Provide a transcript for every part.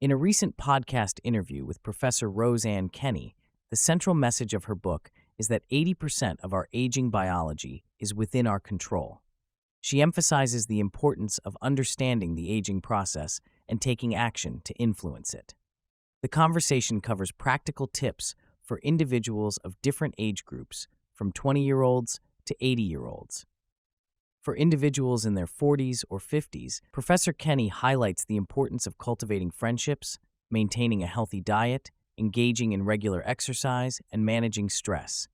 In a recent podcast interview with Professor Roseanne Kenny, the central message of her book is that 80% of our aging biology is within our control. She emphasizes the importance of understanding the aging process and taking action to influence it. The conversation covers practical tips for individuals of different age groups, from 20-year-olds to 80-year-olds. For individuals in their 40s or 50s, Professor Kenny highlights the importance of cultivating friendships, maintaining a healthy diet, engaging in regular exercise, and managing stress.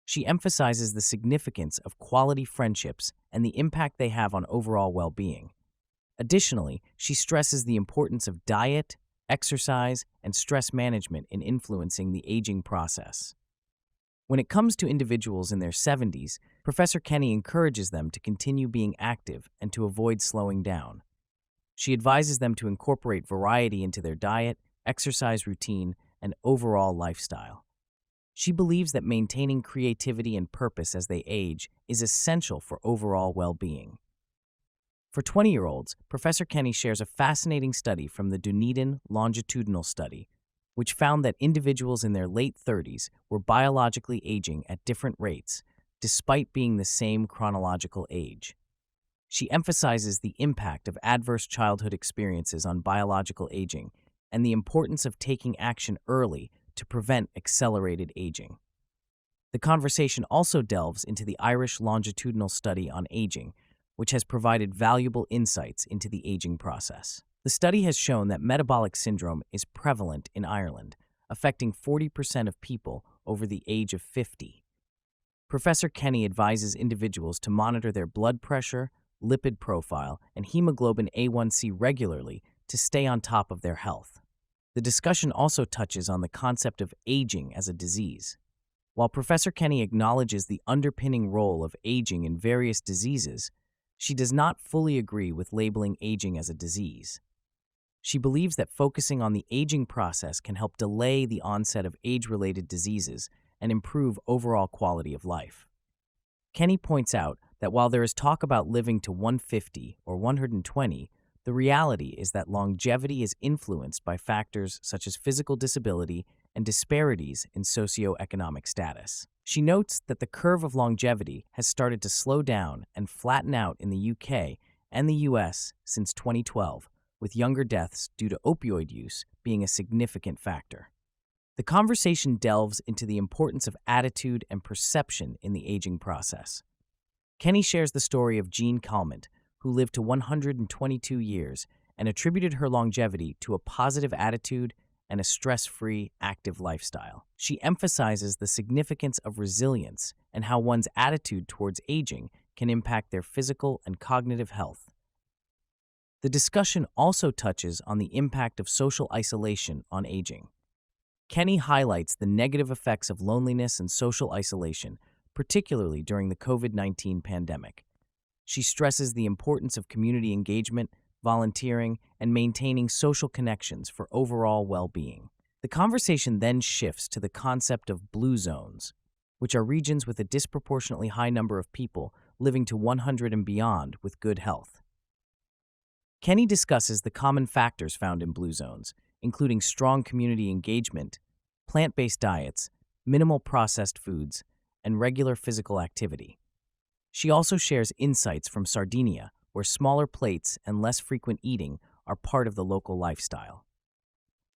She emphasizes the significance of quality friendships and the impact they have on overall well-being. Additionally, she stresses the importance of diet, exercise, and stress management in influencing the aging process. When it comes to individuals in their 70s, Professor Kenny encourages them to continue being active and to avoid slowing down. She advises them to incorporate variety into their diet, exercise routine, and overall lifestyle. She believes that maintaining creativity and purpose as they age is essential for overall well-being. For 20-year-olds, Professor Kenny shares a fascinating study from the Dunedin Longitudinal Study, which found that individuals in their late 30s were biologically aging at different rates, despite being the same chronological age. She emphasizes the impact of adverse childhood experiences on biological aging and the importance of taking action early to prevent accelerated aging. The conversation also delves into the Irish Longitudinal Study on Aging, which has provided valuable insights into the aging process. The study has shown that metabolic syndrome is prevalent in Ireland, affecting 40% of people over the age of 50. Professor Kenny advises individuals to monitor their blood pressure, lipid profile, and hemoglobin A1C regularly to stay on top of their health. The discussion also touches on the concept of aging as a disease. While Professor Kenny acknowledges the underpinning role of aging in various diseases, she does not fully agree with labeling aging as a disease. She believes that focusing on the aging process can help delay the onset of age-related diseases and improve overall quality of life. Kenny points out that while there is talk about living to 150 or 120, the reality is that longevity is influenced by factors such as physical disability and disparities in socioeconomic status. She notes that the curve of longevity has started to slow down and flatten out in the UK and the US since 2012, with younger deaths due to opioid use being a significant factor. The conversation delves into the importance of attitude and perception in the aging process. Kenny shares the story of Jean Calment, who lived to 122 years and attributed her longevity to a positive attitude and a stress-free, active lifestyle. She emphasizes the significance of resilience and how one's attitude towards aging can impact their physical and cognitive health. The discussion also touches on the impact of social isolation on aging. Kenny highlights the negative effects of loneliness and social isolation, particularly during the COVID-19 pandemic. She stresses the importance of community engagement, volunteering, and maintaining social connections for overall well-being. The conversation then shifts to the concept of blue zones, which are regions with a disproportionately high number of people living to 100 and beyond with good health. Kenny discusses the common factors found in blue zones, including strong community engagement, plant-based diets, minimal processed foods, and regular physical activity. She also shares insights from Sardinia, where smaller plates and less frequent eating are part of the local lifestyle.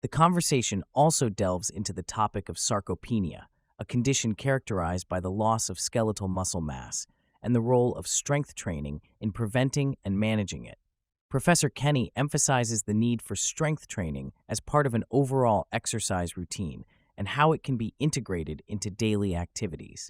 The conversation also delves into the topic of sarcopenia, a condition characterized by the loss of skeletal muscle mass, and the role of strength training in preventing and managing it. Professor Kenny emphasizes the need for strength training as part of an overall exercise routine and how it can be integrated into daily activities.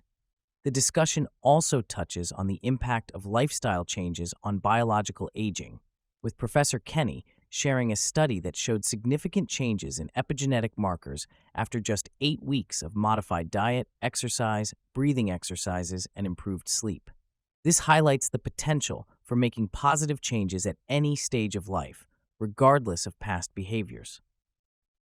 The discussion also touches on the impact of lifestyle changes on biological aging, with Professor Kenny sharing a study that showed significant changes in epigenetic markers after just 8 weeks of modified diet, exercise, breathing exercises, and improved sleep. This highlights the potential for making positive changes at any stage of life, regardless of past behaviors.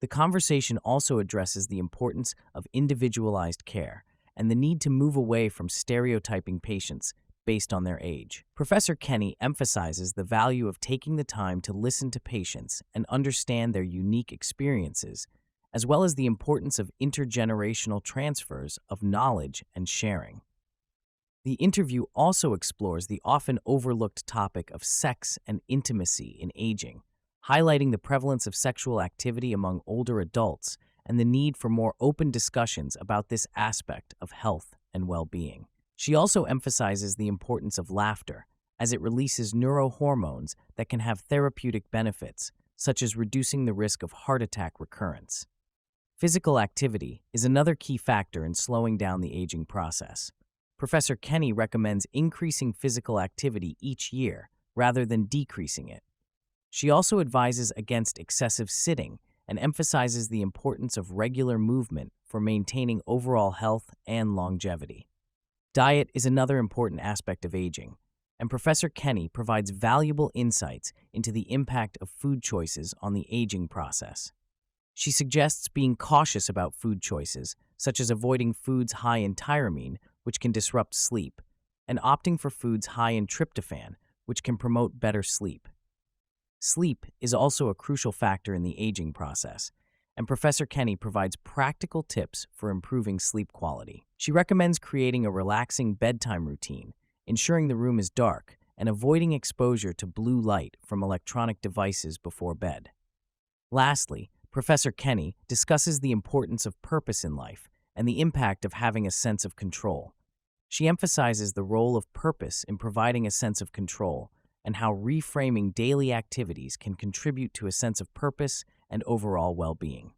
The conversation also addresses the importance of individualized care and the need to move away from stereotyping patients based on their age. Professor Kenny emphasizes the value of taking the time to listen to patients and understand their unique experiences, as well as the importance of intergenerational transfers of knowledge and sharing. The interview also explores the often overlooked topic of sex and intimacy in aging, highlighting the prevalence of sexual activity among older adults and the need for more open discussions about this aspect of health and well-being. She also emphasizes the importance of laughter, as it releases neurohormones that can have therapeutic benefits, such as reducing the risk of heart attack recurrence. Physical activity is another key factor in slowing down the aging process. Professor Kenny recommends increasing physical activity each year rather than decreasing it. She also advises against excessive sitting and emphasizes the importance of regular movement for maintaining overall health and longevity. Diet is another important aspect of aging, and Professor Kenny provides valuable insights into the impact of food choices on the aging process. She suggests being cautious about food choices, such as avoiding foods high in tyramine, which can disrupt sleep, and opting for foods high in tryptophan, which can promote better sleep. Sleep is also a crucial factor in the aging process, and Professor Kenny provides practical tips for improving sleep quality. She recommends creating a relaxing bedtime routine, ensuring the room is dark, and avoiding exposure to blue light from electronic devices before bed. Lastly, Professor Kenny discusses the importance of purpose in life and the impact of having a sense of control. She emphasizes the role of purpose in providing a sense of control and how reframing daily activities can contribute to a sense of purpose and overall well-being.